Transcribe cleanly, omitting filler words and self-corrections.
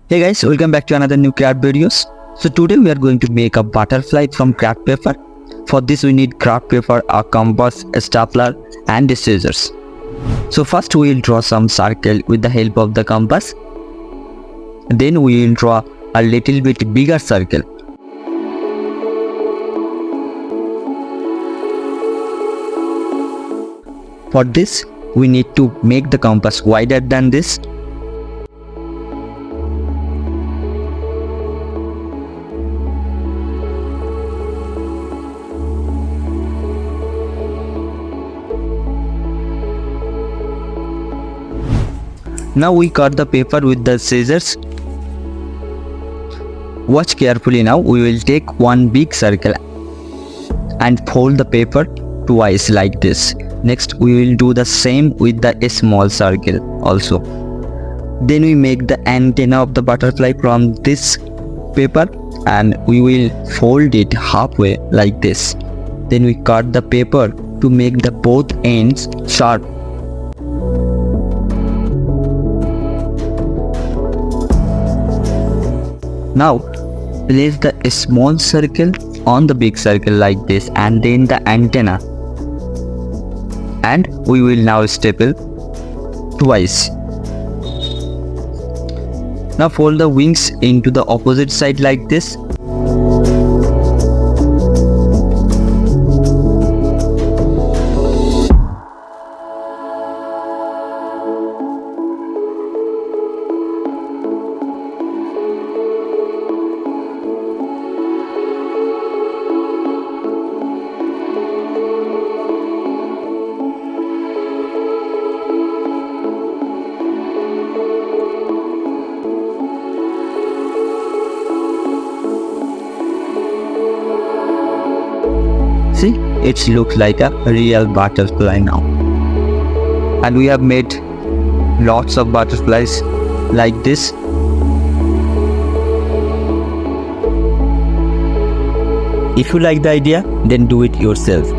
Hey guys, welcome back to another new craft videos. So today we are going to make a butterfly from craft paper. For this we need craft paper, a compass, a stapler and scissors. So first we will draw some circle with the help of the compass. Then we will draw a little bit bigger circle. For this we need to make the compass wider than this. Now we cut the paper with the scissors. Watch carefully now. We will take one big circle and fold the paper twice like this. Next we will do the same with the small circle also. Then we make the antenna of the butterfly from this paper and we will fold it halfway like this. Then we cut the paper to make the both ends sharp. Now place the small circle on the big circle like this and then the antenna, and we will now staple twice. Now fold the wings into the opposite side like this. See, it looks like a real butterfly now. And we have made lots of butterflies like this. If you like the idea, then do it yourself.